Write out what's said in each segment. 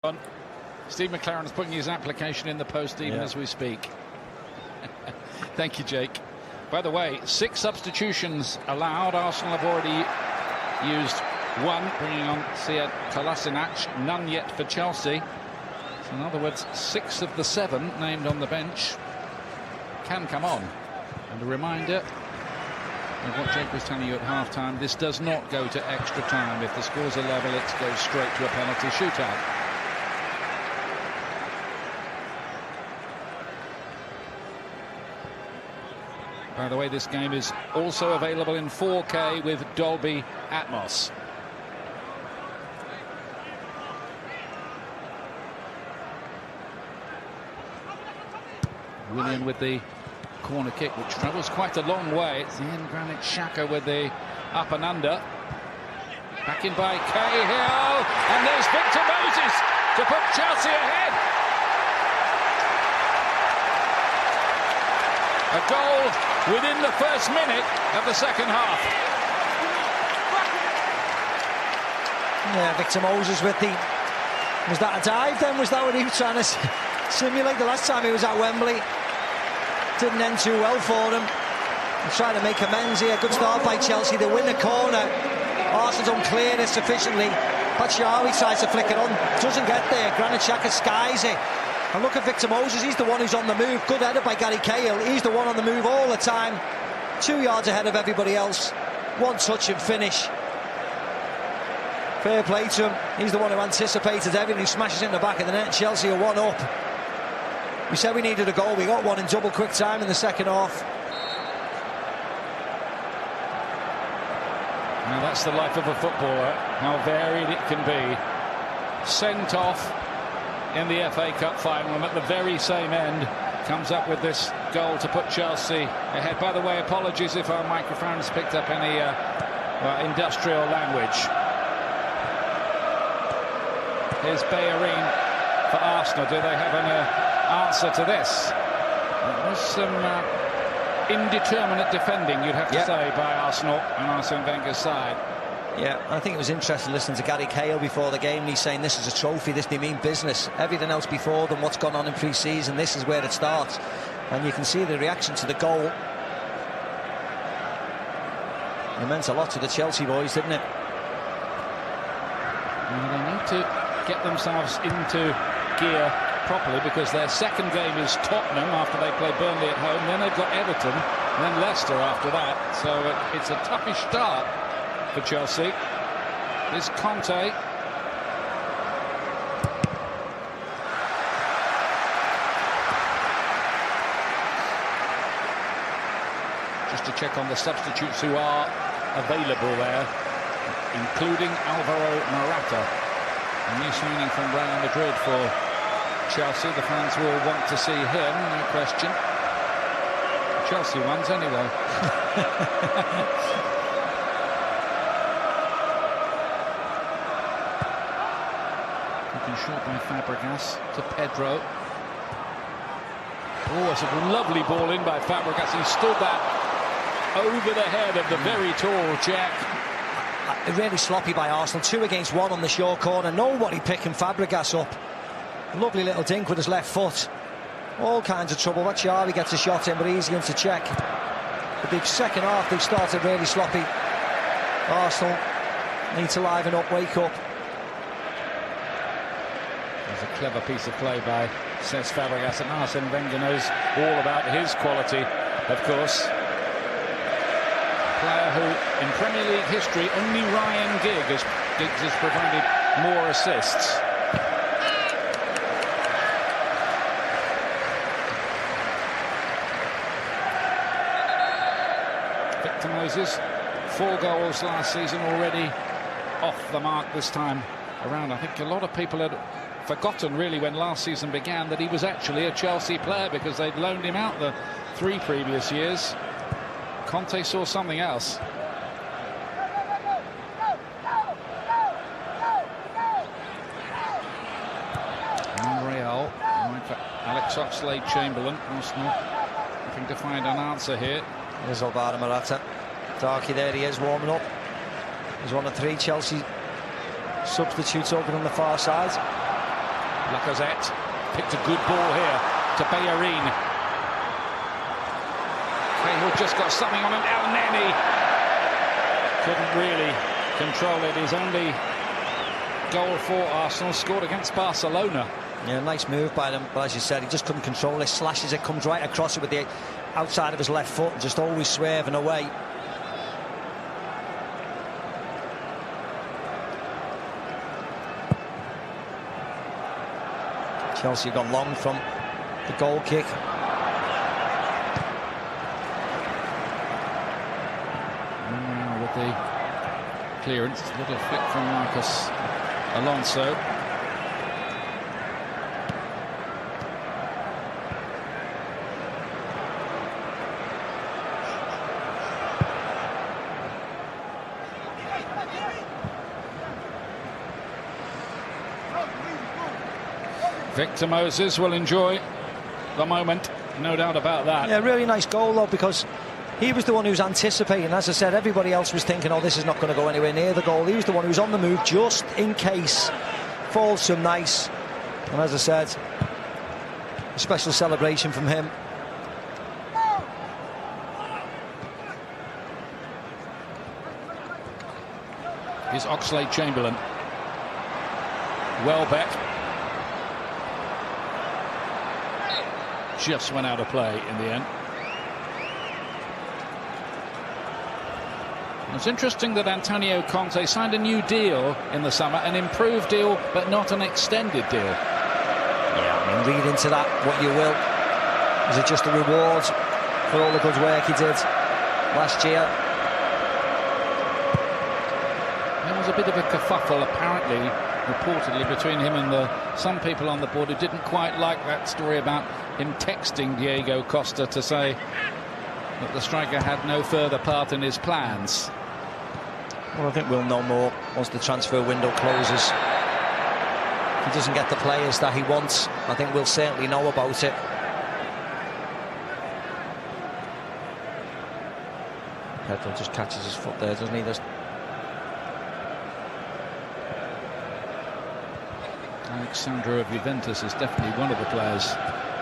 On. Steve McLaren's putting his application in the post even as we speak. Thank you, Jake. By the way, 6 substitutions allowed. Arsenal have already used 1, bringing on Sead Kolasinac. None yet for Chelsea. So in other words, 6 of the 7 named on the bench can come on. And a reminder of what Jake was telling you at half-time, this does not go to extra time. If the scores are level, it goes straight to a penalty shootout. By the way, this game is also available in 4K with Dolby Atmos. Willian with the corner kick, which travels quite a long way. It's Ian Granit Xhaka with the up and under. Back in by Cahill, and there's Victor Moses to put Chelsea ahead. A goal within the first minute of the second half. Yeah, Victor Moses with the... Was that a dive then? Was that what he was trying to simulate the last time he was at Wembley? Didn't end too well for him. He's trying to make amends here. Good start by Chelsea. They win the corner. Arsenal don't clear it sufficiently. Batshuayi tries to flick it on. Doesn't get there. Granit Xhaka skies it. And look at Victor Moses, he's the one who's on the move. Good header by Gary Cahill. He's the one on the move all the time. 2 yards ahead of everybody else. One touch and finish. Fair play to him. He's the one who anticipated everything. He smashes it in the back of the net. Chelsea are 1 up. We said we needed a goal. We got one in double quick time in the second half. Now that's the life of a footballer. How varied it can be. Sent off in the FA Cup final, and at the very same end comes up with this goal to put Chelsea ahead. By the way, apologies if our microphones picked up any industrial language. Here's Bellerin for Arsenal. Do they have an answer to this? There's some indeterminate defending, you'd have to say, by Arsenal and Arsene Wenger's side. Yeah, I think it was interesting listening to Gary Cahill before the game. He's saying this is a trophy, they mean business. Everything else before them, what's gone on in pre-season, this is where it starts. And you can see the reaction to the goal. It meant a lot to the Chelsea boys, didn't it? Well, they need to get themselves into gear properly, because their second game is Tottenham after they play Burnley at home. Then they've got Everton, and then Leicester after that. So it's a toughish start for Chelsea. Is Conte. Just to check on the substitutes who are available there, including Alvaro Morata, a new signing from Real Madrid for Chelsea. The fans will want to see him, no question. Chelsea ones anyway. Short by Fabregas to Pedro. Oh, it's a lovely ball in by Fabregas. He stood that over the head of the very tall Czech. Really sloppy by Arsenal. 2 against 1 on the short corner. Nobody picking Fabregas up. Lovely little dink with his left foot. All kinds of trouble. Batshuayi gets a shot in, but easy into check. But the second half, they've started really sloppy. Arsenal need to liven up, wake up. A clever piece of play by Cesc Fabregas, and Arsene Wenger knows all about his quality, of course. A player who, in Premier League history, only Ryan Giggs has provided more assists. Victor Moses, 4 goals last season, already off the mark this time around. I think a lot of people had forgotten really when last season began that he was actually a Chelsea player, because they'd loaned him out the 3 previous years. Conte saw something else. Monreal, right for Alex Oxlade-Chamberlain. Arsenal looking to find an answer here. There's Alvaro Morata. Darky, there he is, warming up. He's one of 3 Chelsea substitutes over on the far side. Lacazette picked a good ball here to Bellerin. Cahill just got something on him. El Neni couldn't really control it. His only goal for Arsenal, scored against Barcelona. Yeah, nice move by them, but as you said, he just couldn't control it. Slashes it, comes right across it with the outside of his left foot, just always swerving away. Chelsea gone long from the goal kick. Now with the clearance, little flick from Marcus Alonso. Victor Moses will enjoy the moment, no doubt about that. Yeah, really nice goal though, because he was the one who was anticipating. As I said, everybody else was thinking, oh, this is not going to go anywhere near the goal. He was the one who was on the move just in case. Falls some nice. And as I said, a special celebration from him. Here's Oxlade-Chamberlain. Welbeck. Just went out of play in the end. It's interesting that Antonio Conte signed a new deal in the summer, an improved deal, but not an extended deal. Yeah, I mean, read into that what you will. Is it just a reward for all the good work he did last year? There was a bit of a kerfuffle, apparently, reportedly, between him and some people on the board who didn't quite like that story about him texting Diego Costa to say that the striker had no further part in his plans. Well, I think we'll know more once the transfer window closes. If he doesn't get the players that he wants, I think we'll certainly know about it. Pedro just catches his foot there, doesn't he? Alexandra of Juventus is definitely one of the players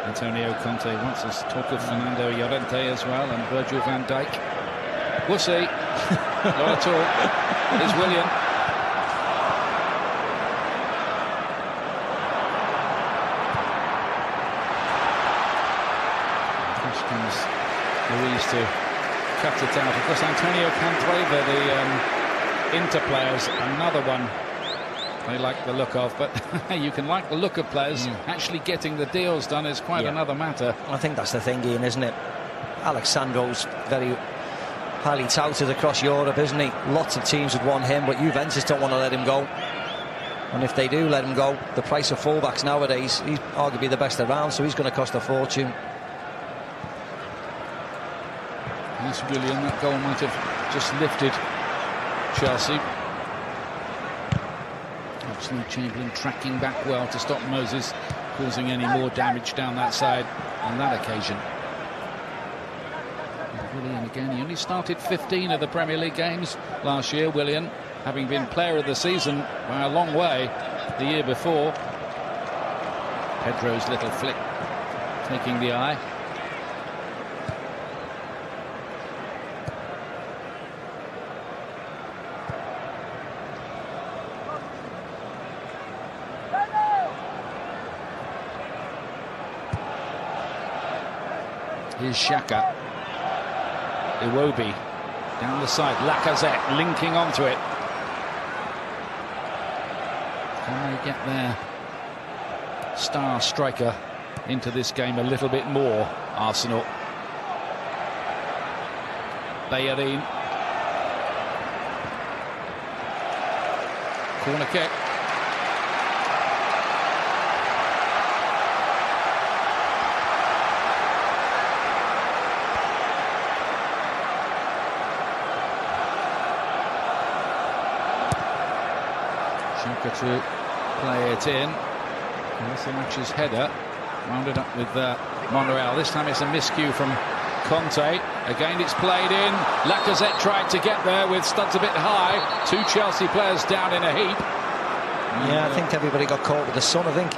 Antonio Conte wants. Us talk of Fernando Llorente as well, and Virgil van Dijk. We'll see. Not at all. Here's Willian. Comes Luis to cut it out. Of course, Antonio Cantweva, the Inter players, another one they like the look of, but you can like the look of players. Actually getting the deals done is quite another matter. I think that's the thing, Ian, isn't it? Alexandro's very highly touted across Europe, isn't he? Lots of teams would want him, but Juventus don't want to let him go. And if they do let him go, the price of fullbacks nowadays, he's arguably the best around, so he's going to cost a fortune. Yes, Willian, that goal might have just lifted Chelsea. Chamberlain tracking back well to stop Moses causing any more damage down that side on that occasion. And Willian again, he only started 15 of the Premier League games last year. Willian, having been player of the season by a long way the year before. Pedro's little flick taking the eye. Here's Xhaka. Iwobi down the side. Lacazette linking onto it. Can they get their star striker into this game a little bit more, Arsenal? Bellerin. Corner kick. To play it in. Messi header wound it up with Monreal. This time it's a miscue from Conte. Again it's played in. Lacazette tried to get there with studs a bit high. Two Chelsea players down in a heap. Yeah, I think everybody got caught with the sun, I think.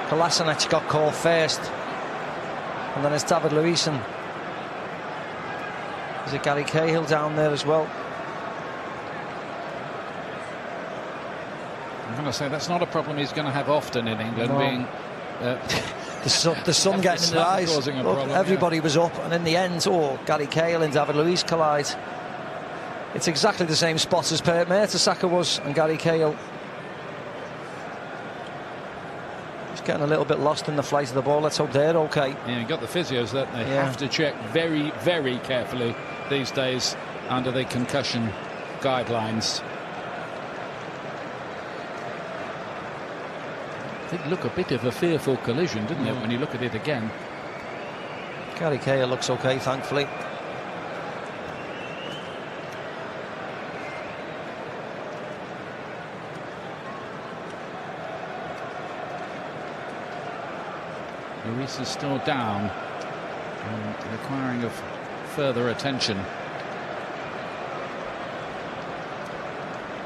Kolasinac got caught first, and then it's David Luiz, and is it Gary Cahill down there as well? I'm going to say that's not a problem he's going to have often in England, No. being the sun getting in their eyes. causing a Look, problem, everybody was up, and in the end, Gary Cahill and David Luiz collide. It's exactly the same spot as Mertesacker was, and Gary Cahill is getting a little bit lost in the flight of the ball. Let's hope they're okay. Yeah, you've got the physios that they Yeah. have to check very, very carefully these days under the concussion guidelines. It did look a bit of a fearful collision, didn't it, when you look at it again? Gary Cahill looks okay, thankfully. Luiz is still down, requiring of further attention.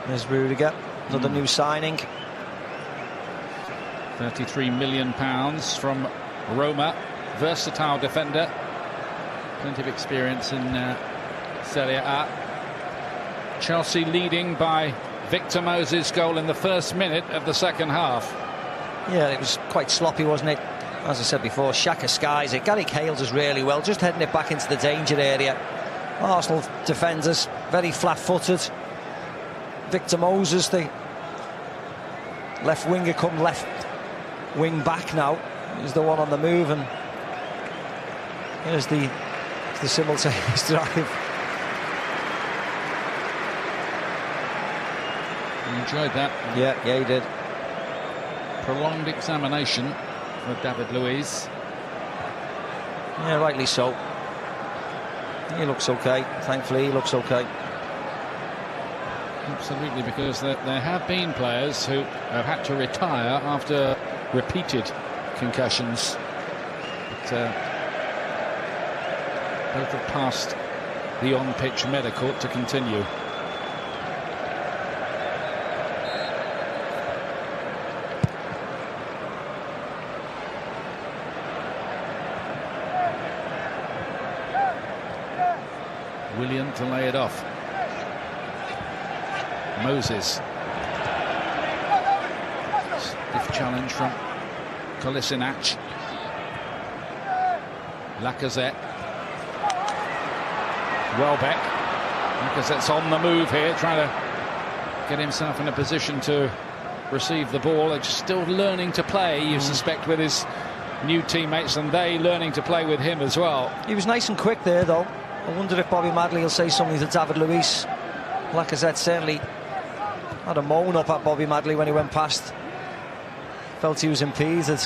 There's Rudiger, another new signing. £33 million from Roma. Versatile defender. Plenty of experience in Serie A. Chelsea leading by Victor Moses' goal in the first minute of the second half. Yeah, it was quite sloppy, wasn't it? As I said before, Xhaka skies it. Gary Cahill does really well, just heading it back into the danger area. Arsenal defenders very flat-footed. Victor Moses, the left winger, come left wing back now, is the one on the move, and here's the simultaneous drive. You enjoyed that. Yeah, he did. Prolonged examination for David Luiz. Yeah, rightly so. He looks okay. Thankfully, he looks okay. Absolutely, because there have been players who have had to retire after repeated concussions. But both have passed the on-pitch medical to continue. Willian to lay it off. Moses. Stiff challenge from Kolasinac. Lacazette. Welbeck. Lacazette's on the move here, trying to get himself in a position to receive the ball. They're just still learning to play, you suspect, with his new teammates, and they learning to play with him as well. He was nice and quick there, though. I wonder if Bobby Madley will say something to David Luiz. Lacazette certainly had a moan up at Bobby Madley when he went past. Felt he was impeded.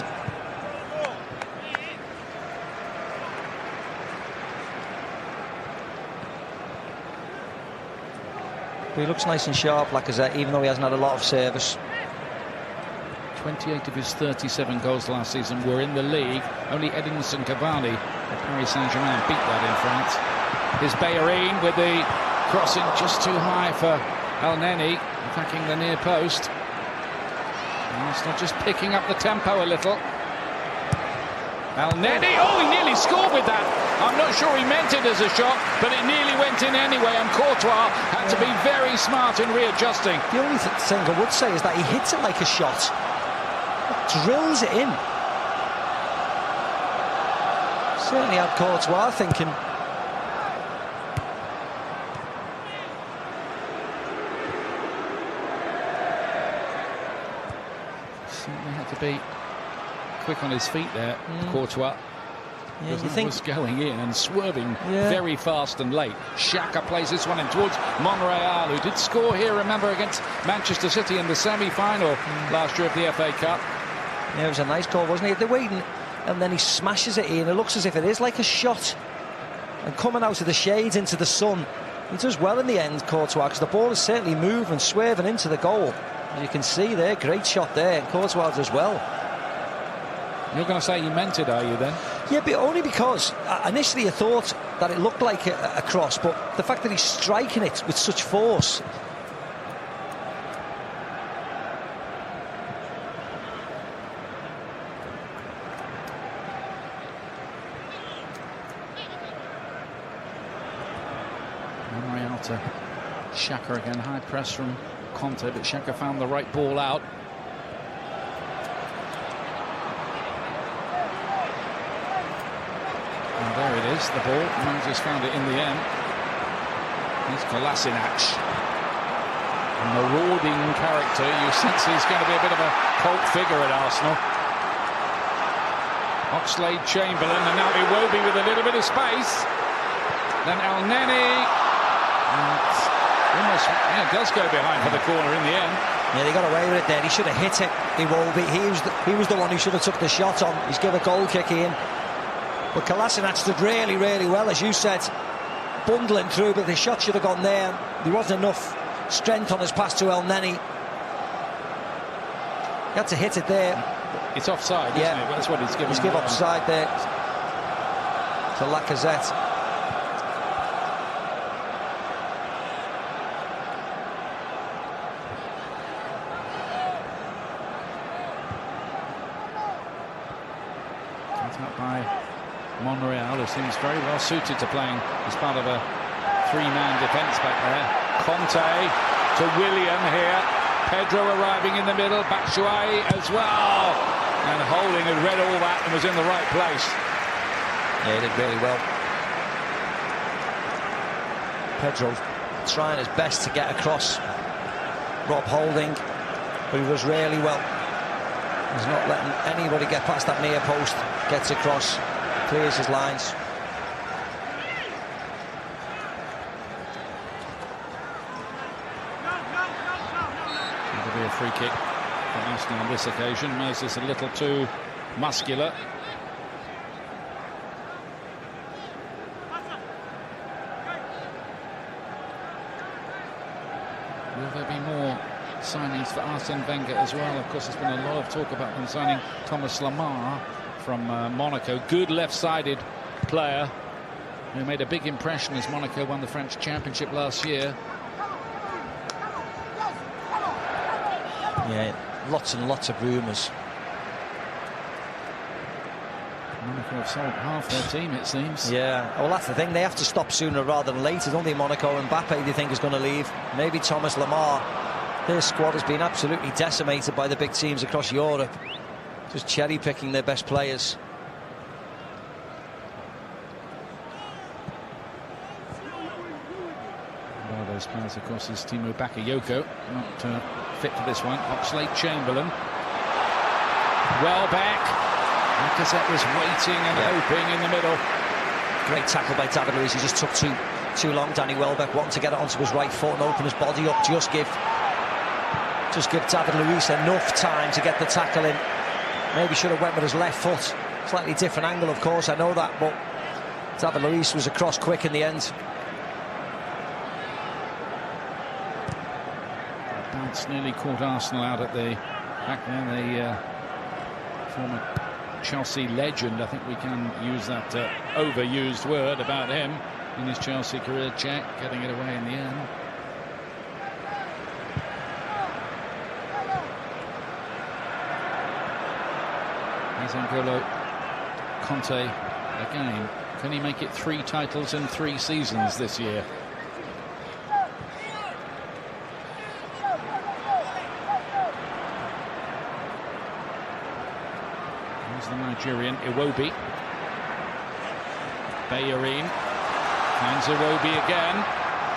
But he looks nice and sharp, Lacazette, even though he hasn't had a lot of service. 28 of his 37 goals last season were in the league. Only Edinson Cavani of Paris Saint-Germain beat that in France. Here's Bellerin with the crossing just too high for El Neni, attacking the near post. Arsenal just picking up the tempo a little. El Neni, he nearly scored with that. I'm not sure he meant it as a shot, but it nearly went in anyway, and Courtois had to be very smart in readjusting. The only thing I would say is that he hits it like a shot. Drills it in. Certainly had Courtois thinking. Certainly had to be quick on his feet there, Courtois. Yeah, you That think was going in and swerving very fast and late. Xhaka plays this one in towards Monreal, who did score here, remember, against Manchester City in the semi-final last year of the FA Cup. Yeah, it was a nice goal, wasn't it? They're waiting, and then he smashes it in. It looks as if it is like a shot. And coming out of the shades into the sun, he does well in the end, Courtois, because the ball is certainly moving, swerving into the goal. As you can see there, great shot there. Courtois does well. You're going to say you meant it, are you, then? Yeah, but only because initially I thought that it looked like a cross, but the fact that he's striking it with such force. to Xhaka again. High press from Conte, but Xhaka found the right ball out. And there it is, the ball. Moses found it in the end. Here's Kolasinac. A marauding character. You sense he's going to be a bit of a cult figure at Arsenal. Oxlade-Chamberlain, and now Iwobi with a little bit of space. Then El-Neni. Almost does go behind for the corner in the end. Yeah, they got away with it there. He should have hit it. Iwobi. He was the one who should have took the shot on. He's given a goal kick in. But Kolasinac did really, really well, as you said, bundling through, but the shot should have gone there. There wasn't enough strength on his pass to El-Neni. He had to hit it there. It's offside, isn't it? That's what he's given. He's given offside there to Lacazette. Up by Monreal, who seems very well suited to playing as part of a three-man defence back there. Conte to Willian here. Pedro arriving in the middle. Batshuayi as well. And Holding had read all that and was in the right place. Yeah, he did really well. Pedro trying his best to get across Rob Holding, but he does really well. He's not letting anybody get past that near post. Gets across, clears his lines. It'll be a free kick for Arsenal on this occasion. Moses a little too muscular. Will there be more signings for Arsene Wenger as well? Of course, there's been a lot of talk about them signing Thomas Lemar from Monaco. Good left-sided player who made a big impression as Monaco won the French Championship last year. Yeah, lots and lots of rumours. Monaco have sold half their team, it seems. Yeah, well, that's the thing. They have to stop sooner rather than later, don't they? Monaco and Mbappe, they think, is going to leave. Maybe Thomas Lemar. Their squad has been absolutely decimated by the big teams across Europe. Just cherry-picking their best players. One of those players, of course, is Timo Bakayoko. Not fit for this one. Oxlade-Chamberlain. Welbeck. Lacazette was waiting and hoping in the middle. Great tackle by David Luiz. He just took too long. Danny Welbeck wanting to get it onto his right foot and open his body up. Just give David Luiz enough time to get the tackle in. Maybe should have went with his left foot. Slightly different angle, of course, I know that, but David Luiz was across quick in the end. Bounce nearly caught Arsenal out at the back there. The former Chelsea legend, I think we can use that overused word about him in his Chelsea career. Check, getting it away in the end. N'Golo Conte again. Can he make it 3 titles in 3 seasons this year? There's the Nigerian Iwobi. Bellerin finds Iwobi again.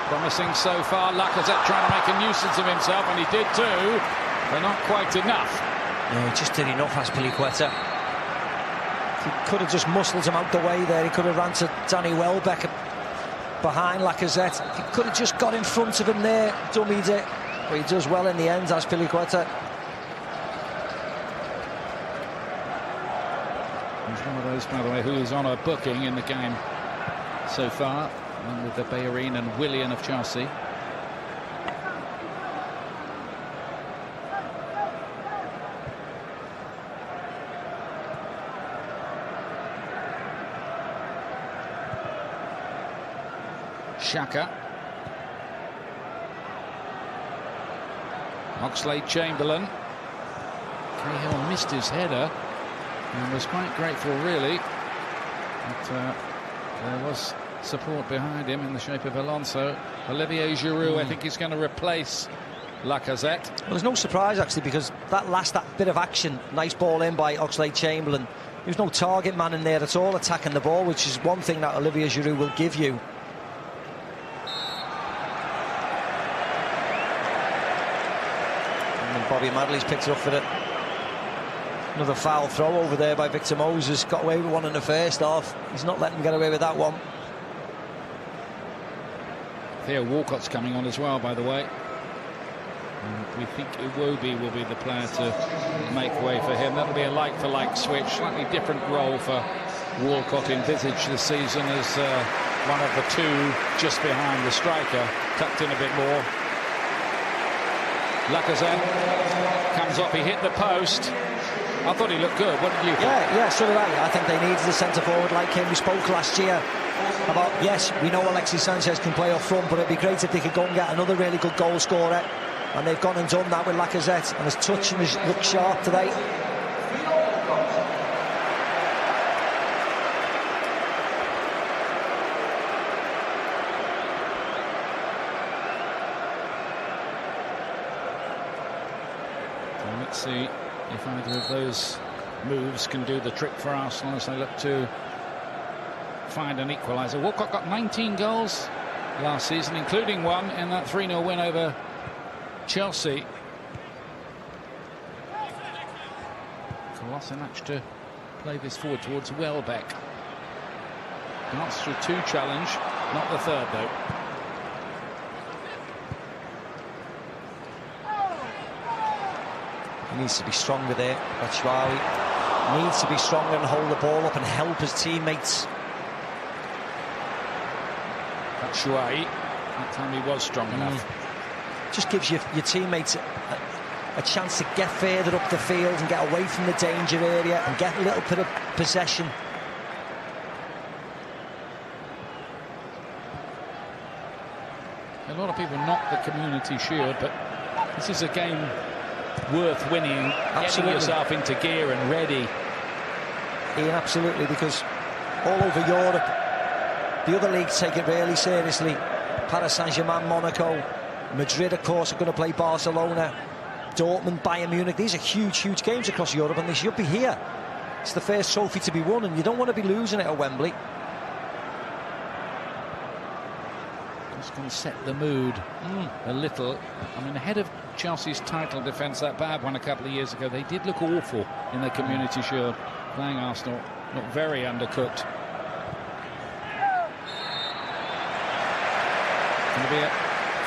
Promising so far. Lacazette trying to make a nuisance of himself, and he did too, but not quite enough. No, he just did enough, Azpilicueta. He could have just muscled him out the way there. He could have ran to Danny Welbeck behind Lacazette. He could have just got in front of him there, dummied it. But he does well in the end, Azpilicueta. He's one of those, by the way, who is on a booking in the game so far, and with the Bellerin and Willian of Chelsea. Xhaka. Oxlade-Chamberlain. Cahill missed his header and was quite grateful, really. But there was support behind him in the shape of Alonso. Olivier Giroud, I think he's going to replace Lacazette. Well, there's no surprise, actually, because that bit of action, nice ball in by Oxlade-Chamberlain. There's no target man in there at all attacking the ball, which is one thing that Olivier Giroud will give you. And Bobby Madley's picked it up for it. Another foul throw over there by Victor Moses. Got away with one in the first half. He's not letting him get away with that one. Theo Walcott's coming on as well, by the way. And we think Iwobi will be the player to make way for him. That'll be a like-for-like switch. Slightly different role for Walcott envisaged this season as one of the two just behind the striker, tucked in a bit more. Lacazette comes up, he hit the post. I thought he looked good. What did you think? Yeah, so did I. I think they needed a centre-forward like him. We spoke last year about, yes, we know Alexis Sanchez can play up front, but it'd be great if they could go and get another really good goal scorer. And they've gone and done that with Lacazette, and his touch and his look sharp today. And let's see if either of those moves can do the trick for Arsenal as they look to find an equaliser. Walcott got 19 goals last season, including one in that 3-0 win over Chelsea. Kolasinac to play this forward towards Welbeck. Dance through 2 challenge, not the third though. He needs to be stronger there. Batshuayi needs to be stronger and hold the ball up and help his teammates. Batshuayi, that time he was strong enough. Just gives your teammates a chance to get further up the field and get away from the danger area and get a little bit of possession. A lot of people knock the Community Shield, but this is a game worth winning. Absolutely. Getting yourself into gear and ready. Ian, absolutely, because all over Europe, the other leagues take it really seriously. Paris Saint-Germain, Monaco, Madrid, of course, are going to play Barcelona, Dortmund, Bayern Munich. These are huge, huge games across Europe, and they should be here. It's the first trophy to be won, and you don't want to be losing it at Wembley. Just going to set the mood a little. I mean, ahead of Chelsea's title defence, that bad one a couple of years ago, they did look awful in the Community Shield, playing Arsenal, not very undercooked. Going to be a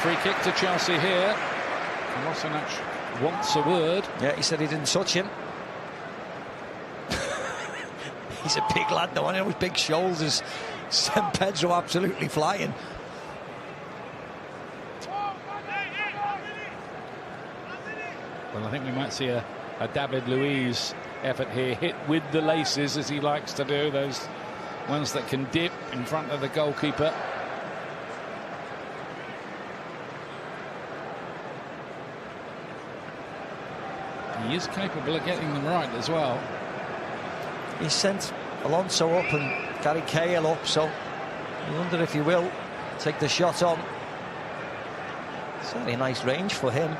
free kick to Chelsea here. Kolasinac wants a word. Yeah, he said he didn't touch him. He's a big lad, though. I know his big shoulders sent Pedro absolutely flying. Well, I think we might see a David Luiz effort here, hit with the laces as he likes to do, those ones that can dip in front of the goalkeeper. He is capable of getting them right as well. He sent Alonso up and Gary Cahill up, so I wonder if he will take the shot on. Certainly a nice range for him.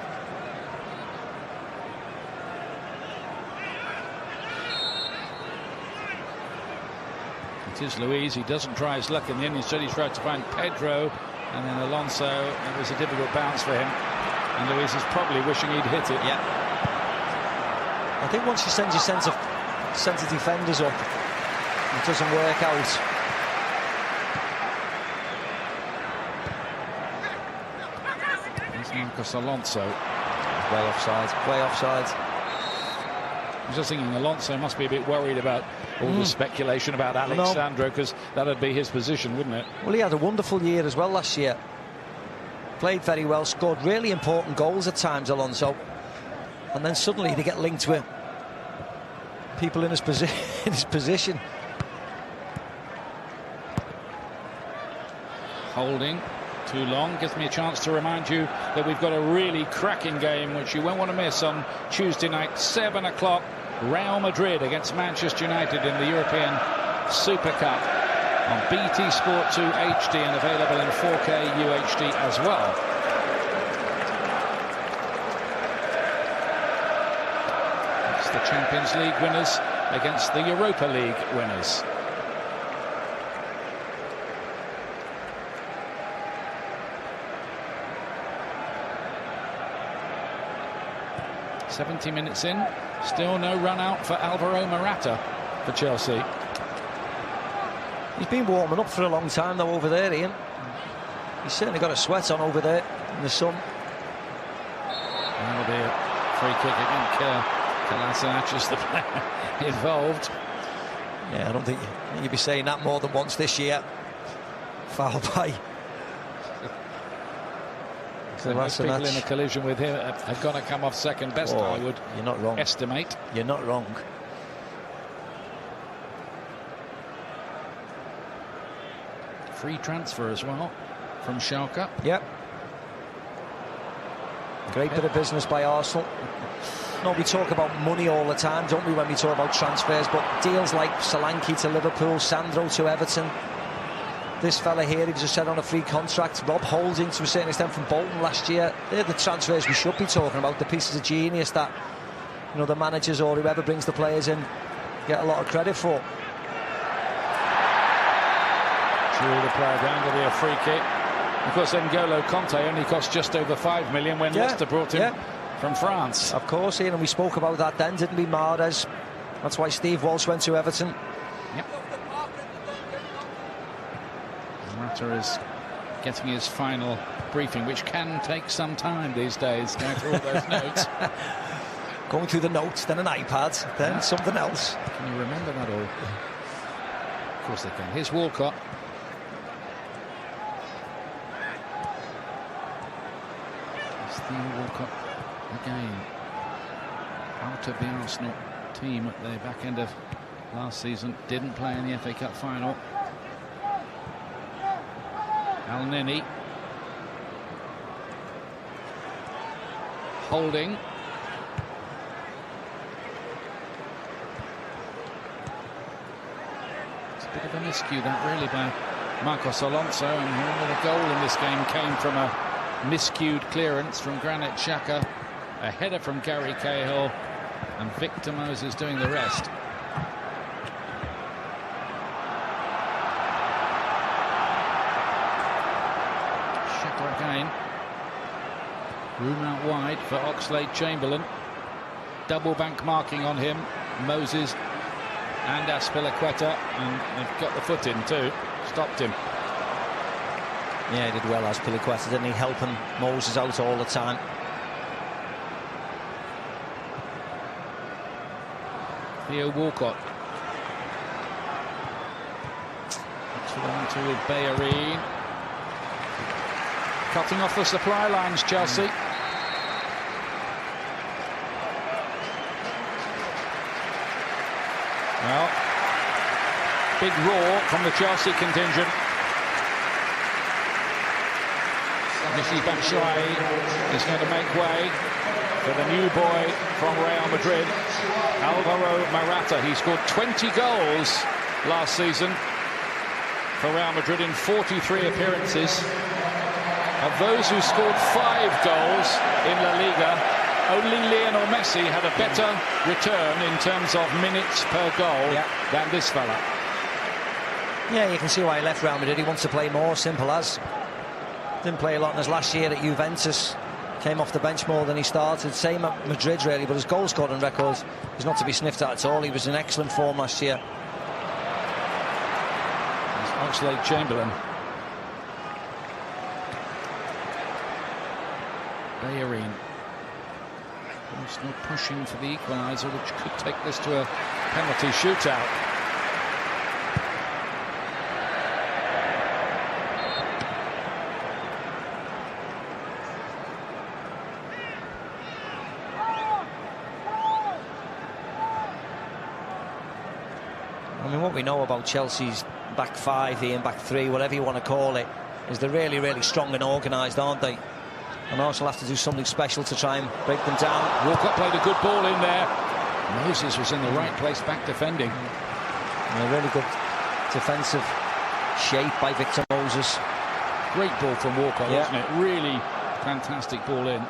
It is Luiz. He doesn't try his luck in the end. Instead, he tried to find Pedro, and then Alonso. It was a difficult bounce for him, and Luiz is probably wishing he'd hit it. Yeah. I think once you send your centre defenders up, it doesn't work out. It's Marcos Alonso. Way offside. Way offside. I was just thinking Alonso must be a bit worried about all the speculation about Alex Sandro, because that'd be his position, wouldn't it? Well, he had a wonderful year as well last year. Played very well, scored really important goals at times, Alonso. And then suddenly they get linked with people in his position. Holding too long gives me a chance to remind you that we've got a really cracking game which you won't want to miss on Tuesday night, 7 o'clock. Real Madrid against Manchester United in the European Super Cup. on BT Sport 2 HD and available in 4K UHD as well. It's the Champions League winners against the Europa League winners. "70 minutes in, still no run out for Alvaro Morata for Chelsea." He's been warming up for a long time though over there, Ian. He's certainly got a sweat on over there in the sun. That'll be a free kick. I think Kolasinac is the player involved. Yeah, I don't think you'd be saying that more than once this year. Foul by So most people in a collision with him are going to come off second best, I would you're not wrong. estimate. You're not wrong. Free transfer as well from Schalke. Yep. Great bit of business by Arsenal. No, we talk about money all the time, don't we, when we talk about transfers, but deals like Solanke to Liverpool, Sandro to Everton, this fella here, he was just set on a free contract, Rob Holding to a certain extent from Bolton last year. They're the transfers we should be talking about, the pieces of genius that, you know, the managers or whoever brings the players in get a lot of credit for. Through the play down to be a free kick. Of course, N'Golo Conte only cost just over 5 million when Leicester brought him from France. Of course, Ian, and we spoke about that then, didn't we, Mahrez? That's why Steve Walsh went to Everton. Yep. Morata is getting his final briefing, which can take some time these days, going through all those notes. Going through the notes, then an iPad, then something else. Can you remember that all? Of course they can. Here's Walcott. Walcott again out of the Arsenal team at the back end of last season, didn't play in the FA Cup final. Al Neni Holding. It's a bit of a miscue that really by Marcos Alonso, and remember the goal in this game came from a miscued clearance from Granit Xhaka, a header from Gary Cahill, and Victor Moses doing the rest. Xhaka again. Room out wide for Oxlade-Chamberlain. Double bank marking on him, Moses and Azpilicueta, and they've got the foot in too, stopped him. Yeah, he did well as Azpilicueta, didn't he? Helping Moses out all the time. Theo Walcott. On to with Bellerin. Cutting off the supply lines, Chelsea. Well, big roar from the Chelsea contingent. Michy Batshuayi is going to make way for the new boy from Real Madrid, Alvaro Morata. He scored 20 goals last season for Real Madrid in 43 appearances. Of those who scored 5 goals in La Liga, only Lionel Messi had a better return in terms of minutes per goal than this fella. Yeah, you can see why he left Real Madrid. He wants to play more, simple as. Didn't play a lot in his last year at Juventus. Came off the bench more than he started. Same at Madrid, really, but his goal scoring record is not to be sniffed at all. He was in excellent form last year. Oxlade-Chamberlain. Bellerin. Arsenal pushing for the equaliser, which could take this to a penalty shootout. I mean, what we know about Chelsea's back five, Ian, back three, whatever you want to call it, is they're really, really strong and organised, aren't they? And Arsenal have to do something special to try and break them down. Walcott played a good ball in there. Moses was in the right place back defending. A really good defensive shape by Victor Moses. Great ball from Walker, wasn't it? Really fantastic ball in.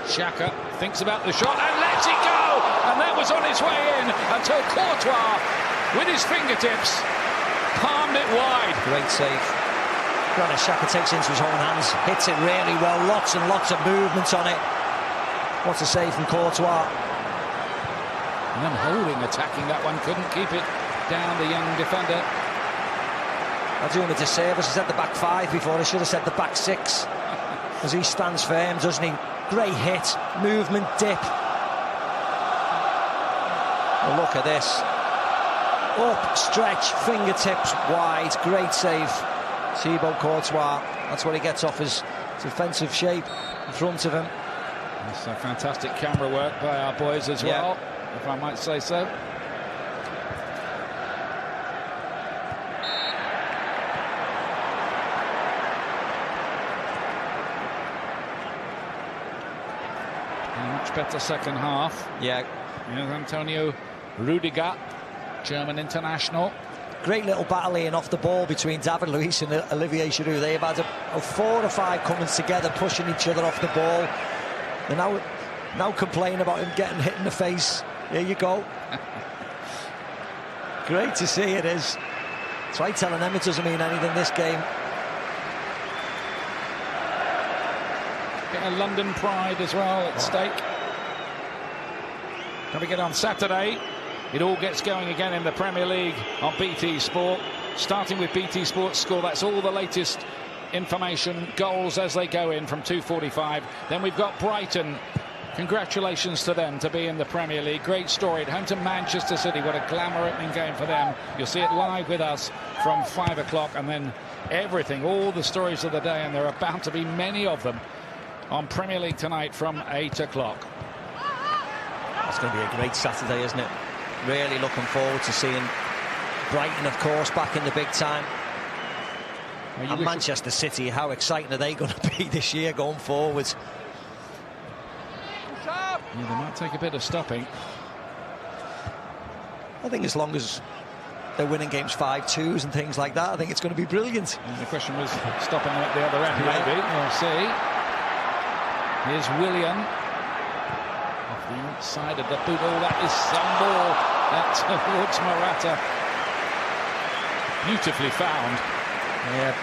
Xhaka thinks about the shot and lets it go, and that was on its way in until Courtois, with his fingertips, palmed it wide. Great save. Granit Xhaka takes it into his own hands, hits it really well, lots and lots of movements on it. What a save from Courtois. And then Holding attacking that one, couldn't keep it down, the young defender. I do him a disservice. I said the back five before, I should have said the back six. As he stands firm, doesn't he? Great hit, movement, dip. Oh, look at this. Up, stretch, fingertips wide. Great save. Thibaut Courtois. That's what he gets off his defensive shape in front of him. It's a fantastic camera work by our boys as well, if I might say so. Much better second half. Yeah. Here's Antonio Rudiger, German international. Great little battling off the ball between David Luiz and Olivier Giroud. They've had a 4 or 5 coming together, pushing each other off the ball. They're now complaining about him getting hit in the face. There you go. Great to see it is. That's why telling them it doesn't mean anything this game. Bit of London pride as well at stake. Don't forget, on Saturday it all gets going again in the Premier League on BT Sport. Starting with BT Sport Score, that's all the latest information, goals as they go in from 2:45. Then we've got Brighton. Congratulations to them to be in the Premier League. Great story at home to Manchester City. What a glamour opening game for them. You'll see it live with us from 5 o'clock, and then everything, all the stories of the day, and there are bound to be many of them on Premier League tonight from 8 o'clock. It's going to be a great Saturday, isn't it? Really looking forward to seeing Brighton, of course, back in the big time. Well, and Manchester City, how exciting are they going to be this year going forward? Yeah, they might take a bit of stopping. I think as long as they're winning games 5-2s and things like that, I think it's going to be brilliant. And the question was stopping them at the other end, maybe. We'll see. Here's Willian. Off the outside of the boot. Oh, that is some ball. That's towards Morata. Beautifully found. Yeah.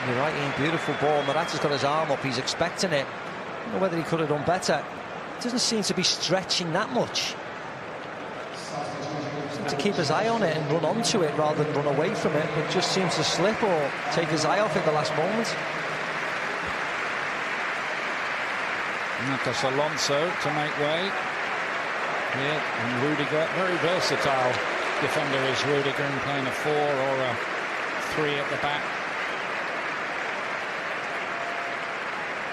You're right, Ian. Beautiful ball. Morata's got his arm up. He's expecting it. I don't know whether he could have done better. He doesn't seem to be stretching that much. Seems to keep his eye on it and run onto it rather than run away from it. It just seems to slip or take his eye off it at the last moment. Marcos Alonso to make way. Yeah, and Rudiger, very versatile defender is Rudiger, and playing a 4 or a 3 at the back.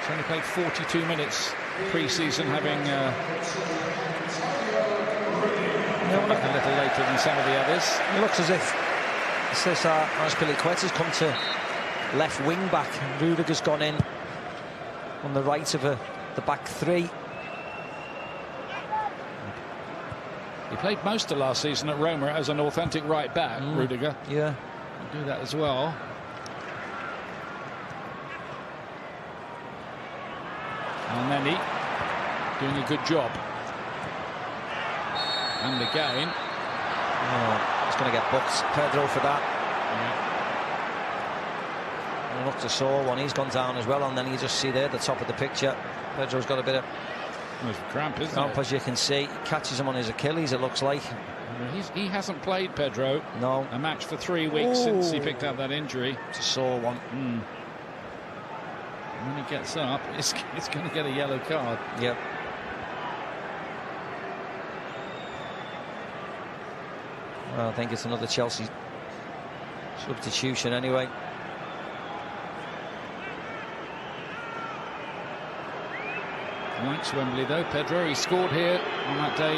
He's only played 42 minutes pre-season, having a little later than some of the others. It looks as if Cesar Azpilicueta's come to left wing back. Rudiger's gone in on the right of the back 3. He played most of last season at Roma as an authentic right back, Rudiger. Yeah. He'll do that as well. And then he doing a good job. And again. Oh, he's going to get booked, Pedro, for that. Yeah. He looked a sore one. He's gone down as well, and then you just see there at the top of the picture, Pedro's got a bit of cramp, isn't it? As you can see. He catches him on his Achilles, it looks like. He hasn't played, Pedro. No. A match for 3 weeks since he picked up that injury. It's a sore one. When he gets up, it's going to get a yellow card. Yep. Well, I think it's another Chelsea substitution anyway. Likes Wembley though, Pedro. He scored here on that day.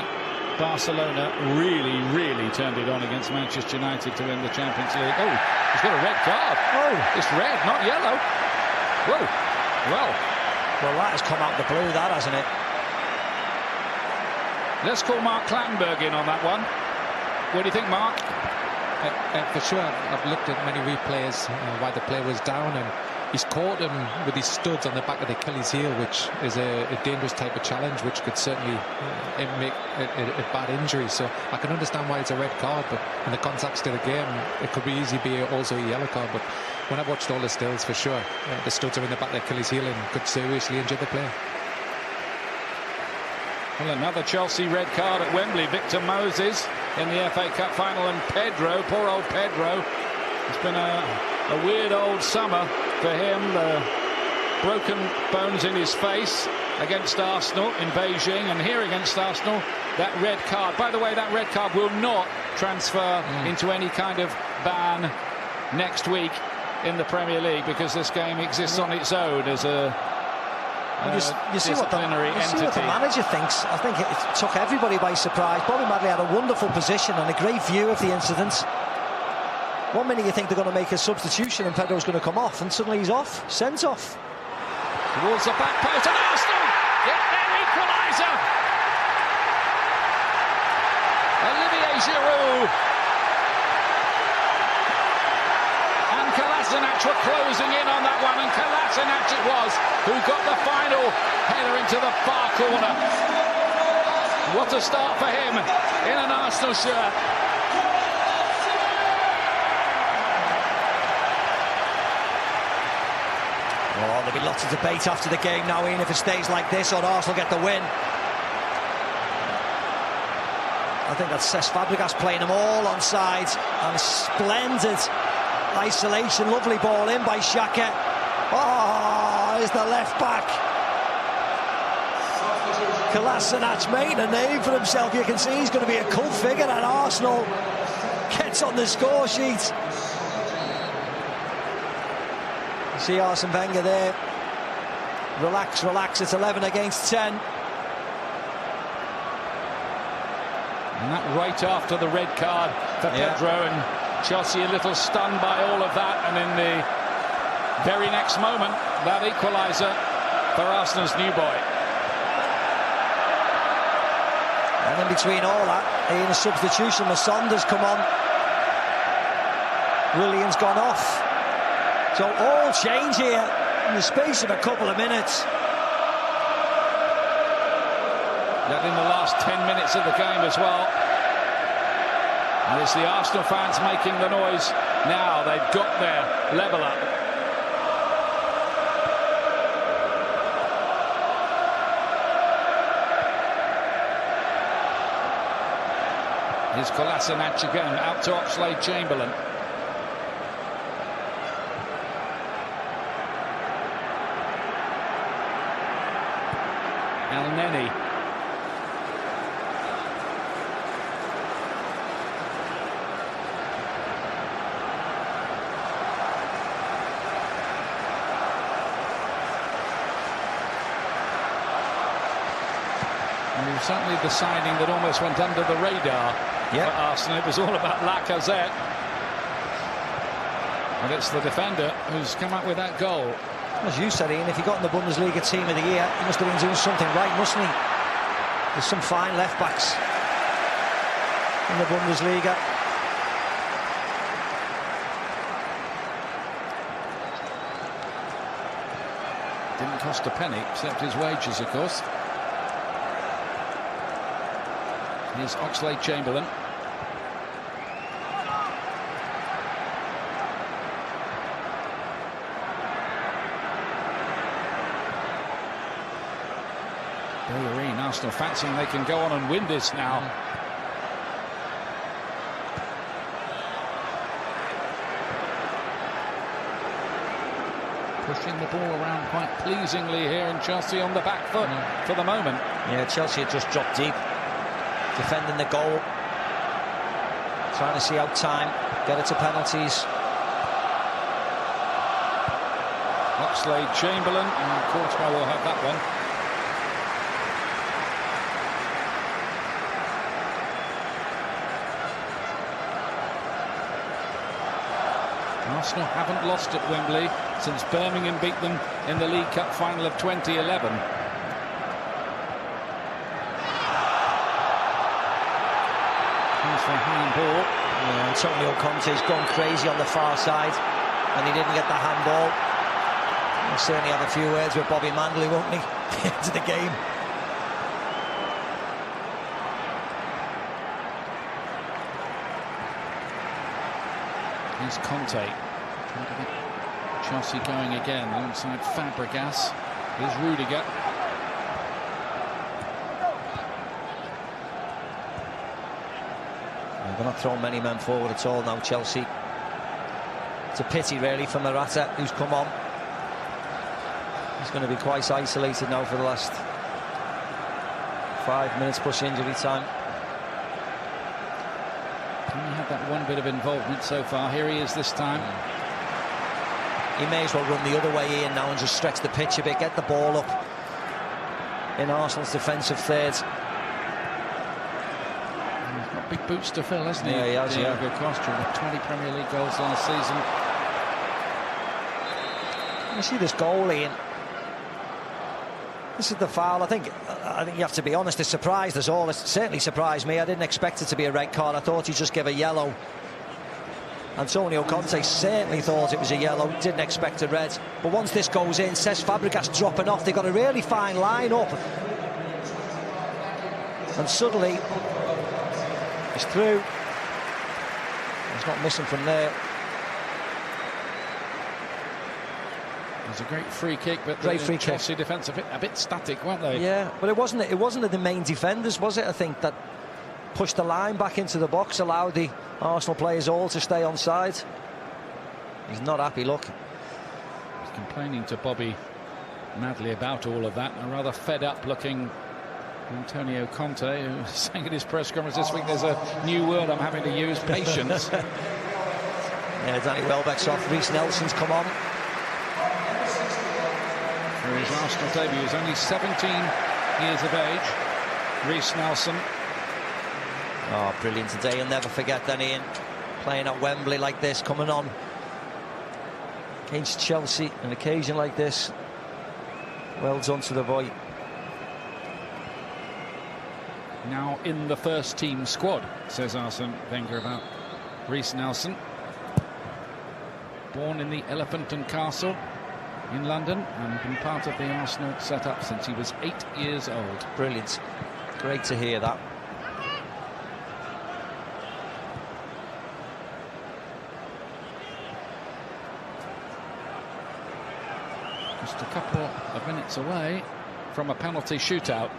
Barcelona really turned it on against Manchester United to win the Champions League. Oh, he's got a red card. Oh, it's red, not yellow. Whoa. Well, that has come out the blue, that, hasn't it? Let's call Mark Clattenburg in on that one. What do you think, Mark? For sure, I've looked at many replays while the player was down, and he's caught him with his studs on the back of the Achilles heel, which is a dangerous type of challenge, which could certainly make a bad injury. So I can understand why it's a red card, but in the context of the game, it could be easily be also a yellow card. But when I've watched all the stills, for sure, the studs are in the back of the Achilles heel and could seriously injure the player. Well, another Chelsea red card at Wembley. Victor Moses in the FA Cup final, and Pedro, poor old Pedro. It's been a weird old summer for him. The broken bones in his face against Arsenal in Beijing, and here against Arsenal, that red card. By the way, that red card will not transfer into any kind of ban next week in the Premier League, because this game exists on its own as a you see what the manager thinks. I think it took everybody by surprise. Bobby Madley had a wonderful position and a great view of the incident. One minute you think they're going to make a substitution and Pedro's going to come off, and suddenly he's off, sent off. Towards the back post, and Arsenal get their equaliser. Olivier Giroud and Kolasinac were closing in on that one, and Kolasinac it was who got the final header into the far corner. What a start for him in an Arsenal shirt. Oh, there'll be lots of debate after the game now, Ian, if it stays like this or Arsenal get the win. I think that's Cesc Fabregas playing them all on sides, and a splendid isolation, lovely ball in by Xhaka. Oh, is the left back. Kolasinac made a name for himself. You can see he's going to be a cult figure, and Arsenal gets on the score sheet. You see Arsene Wenger there. Relax, relax. It's 11 against 10. And that right after the red card for Pedro, and Chelsea a little stunned by all of that, and in the very next moment, that equaliser for Arsenal's new boy. And in between all that, in a substitution, Masonda's come on. William's gone off. So all change here in the space of a couple of minutes. That in the last 10 minutes of the game as well. And it's the Arsenal fans making the noise now. They've got their level up. Here's Kolasinac again, out to Oxlade-Chamberlain. El-Neni. Certainly the signing that almost went under the radar for Arsenal. It was all about Lacazette. And it's the defender who's come up with that goal. As you said, Ian, if he got in the Bundesliga Team of the Year, he must have been doing something right, mustn't he? There's some fine left-backs in the Bundesliga. Didn't cost a penny, except his wages, of course. Here's Oxlade-Chamberlain. Bellerin, Arsenal fancying they can go on and win this now. Pushing the ball around quite pleasingly here, and Chelsea on the back foot for the moment. Yeah, Chelsea had just dropped deep, defending the goal, trying to see out time, get it to penalties. Oxlade-Chamberlain, and Courtois will have that one. Arsenal haven't lost at Wembley since Birmingham beat them in the League Cup final of 2011. for a handball. Yeah, Antonio Conte's gone crazy on the far side, and he didn't get the handball. He'll certainly have a few words with Bobby Mandley, won't he, at the end of the game? Here's Conte trying to get Chelsea going again alongside Fabregas. Here's Rudiger. They're not throwing many men forward at all now, Chelsea. It's a pity, really, for Morata, who's come on. He's going to be quite isolated now for the last 5 minutes plus injury time. Only had that one bit of involvement so far. Here he is this time. He may as well run the other way in now and just stretch the pitch a bit, get the ball up in Arsenal's defensive third. He's got big boots to fill, hasn't he? Yeah, he has, Diego Costa with 20 Premier League goals last season. You see this goal, Ian. This is the foul. I think you have to be honest, it surprised us all. It certainly surprised me. I didn't expect it to be a red card. I thought he'd just give a yellow. Antonio Conte certainly thought it was a yellow, didn't expect a red. But once this goes in, Cesc Fabregas dropping off. They've got a really fine line up. And suddenly, he's through. He's not missing from there. It was a great free kick, but Great the free Chelsea defence a bit static, weren't they? Yeah, but it wasn't the main defenders, was it? I think that pushed the line back into the box, allowed the Arsenal players all to stay on side. He's not happy, look. He's complaining to Bobby Madley about all of that. A rather fed up looking Antonio Conte, who was saying at his press conference this week, there's a new word I'm having to use, patience. Yeah, Danny Welbeck's off, Reece Nelson's come on. For his Arsenal debut, he's only 17 years of age. Reece Nelson. Oh, brilliant today. You'll never forget that, Ian. Playing at Wembley like this, coming on against Chelsea, an occasion like this. Well done to the boy. Now in the first team squad, says Arsene Wenger about Reece Nelson. Born in the Elephant and Castle in London and been part of the Arsenal setup since he was 8 years old. Brilliant. Great to hear that. Just a couple of minutes away from a penalty shootout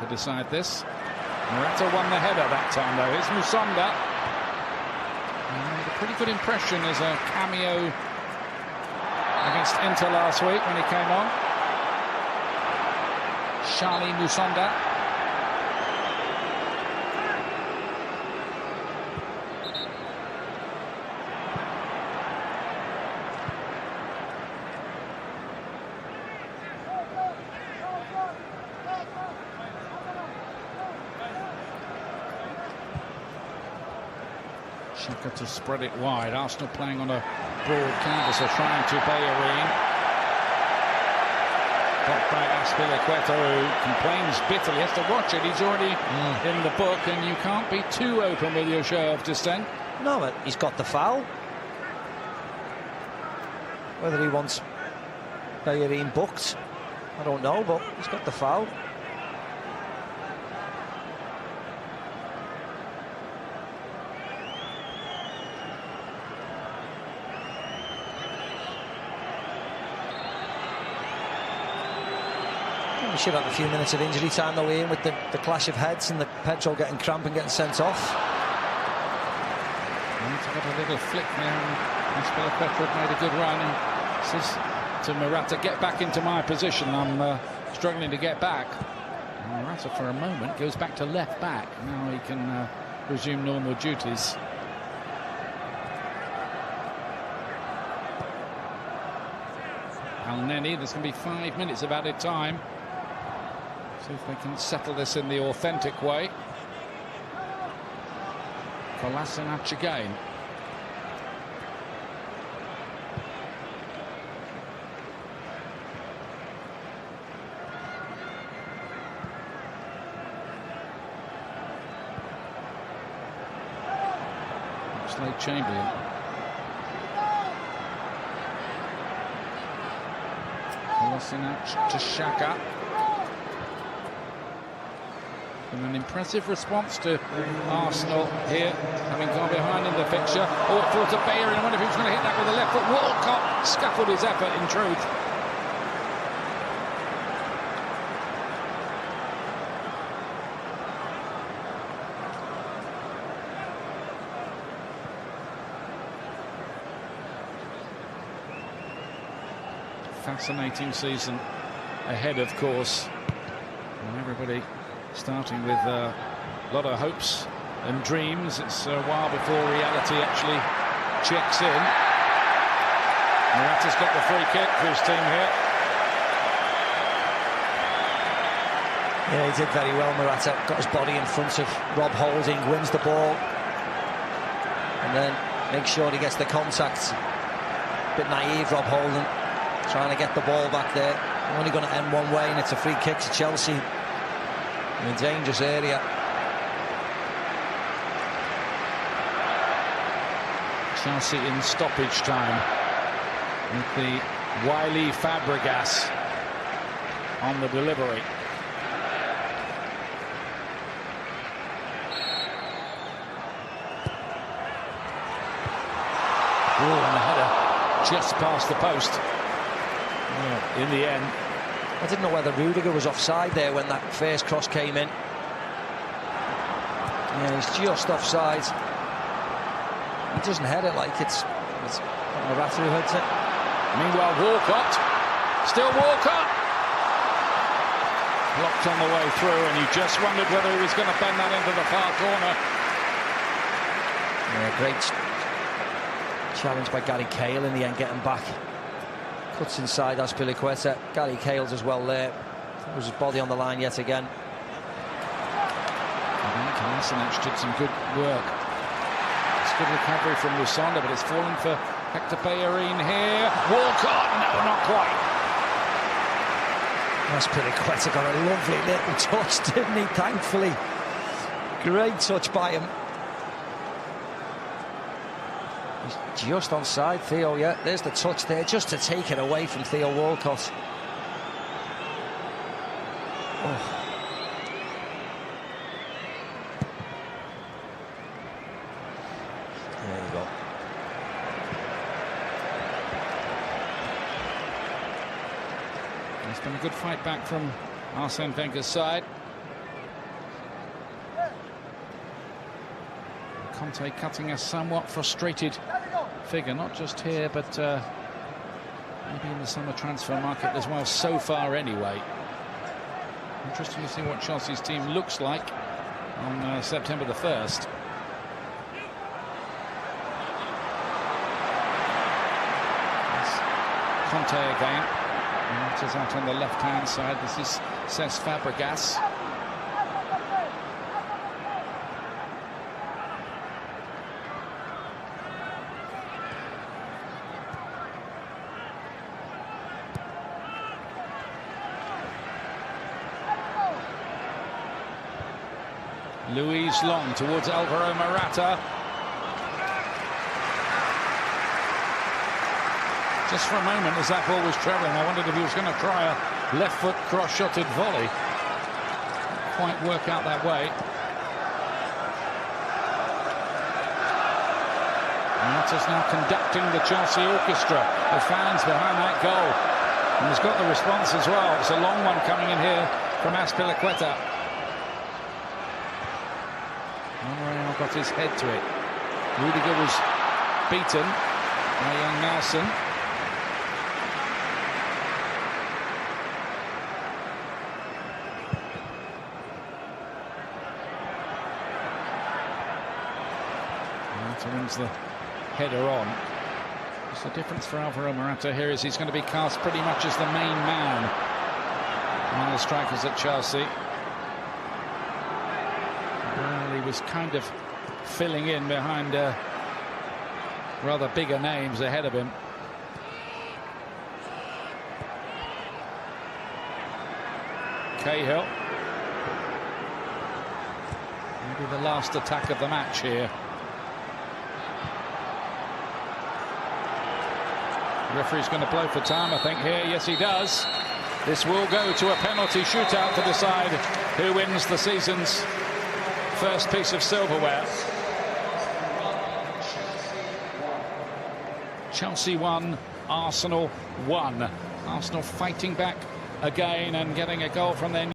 to decide this. Morata won the header that time, though. Here's Musonda. Made a pretty good impression as a cameo against Inter last week when he came on. Charlie Musonda. Shaka to spread it wide. Arsenal playing on a broad canvas, are trying to Bellerin. Got by Azpilicueta, who complains bitterly. He has to watch it. He's already in the book, and you can't be too open with your show of dissent. No, but he's got the foul. Whether he wants Bellerin booked, I don't know, but he's got the foul. We should have a few minutes of injury time though, Ian, with the clash of heads and the Pedro getting cramp and getting sent off. He's got a little flick there, and Azpilicueta made a good run and says to Morata, get back into my position, I'm struggling to get back. And Morata for a moment goes back to left back. Now he can resume normal duties. Al Neni, there's going to be 5 minutes of added time. See if they can settle this in the authentic way. Kolasinac again. Chamberlain. Kolasinac to Xhaka. And an impressive response to Arsenal here, having gone behind in the fixture. Oh, it falls to Bayer, and I wonder if he was going to hit that with the left foot. Walcott scuppered his effort, in truth. Fascinating season ahead, of course. And everybody starting with a lot of hopes and dreams. It's a while before reality actually checks in. Morata's got the free kick for his team here. Yeah, he did very well, Morata. Got his body in front of Rob Holding, wins the ball. And then makes sure he gets the contact. Bit naive, Rob Holding, trying to get the ball back there. Only going to end one way, and it's a free kick to Chelsea. In a dangerous area. Chelsea in stoppage time with the wily Fabregas on the delivery. Oh, and the header just past the post. Oh, in the end. I didn't know whether Rudiger was offside there when that first cross came in. Yeah, he's just offside. He doesn't head it like it's Morata who heads it. Meanwhile, Walcott. Still Walcott. Blocked on the way through, and you just wondered whether he was going to bend that into the far corner. Yeah, great challenge by Gary Cahill in the end, getting back. Cuts inside Azpilicueta. Gary Cahill's as well there. It was his body on the line yet again. Kolasinac did some good work. It's good recovery from Lusonda, but it's fallen for Hector Bellerin here. Walcott, no, not quite. Azpilicueta got a lovely little touch, didn't he? Thankfully. Great touch by him. He's just onside, Theo, yeah. There's the touch there, just to take it away from Theo Walcott. Oh. There you go. It's been a good fight back from Arsene Wenger's side. Conte cutting a somewhat frustrated figure, not just here, but maybe in the summer transfer market as well, so far anyway. Interesting to see what Chelsea's team looks like on September the 1st. Conte again. Marta's out on the left-hand side. This is Cesc Fabregas. Luis Long towards Alvaro Morata. Just for a moment, as that ball was travelling, I wondered if he was going to try a left foot cross-shotted volley. Didn't quite work out that way. Morata's now conducting the Chelsea orchestra, the fans behind that goal. And he's got the response as well. It's a long one coming in here from Azpilicueta. Monreal got his head to it. Rudiger was beaten by young Nelson. Morata wins the header on. Just the difference for Alvaro Morata here is he's going to be cast pretty much as the main man among the strikers at Chelsea. Well, he was kind of filling in behind rather bigger names ahead of him. Cahill. Maybe the last attack of the match here. The referee's going to blow for time, I think, here. Yes, he does. This will go to a penalty shootout to decide who wins the season's first piece of silverware. Chelsea 1, Arsenal 1. Arsenal fighting back again and getting a goal from their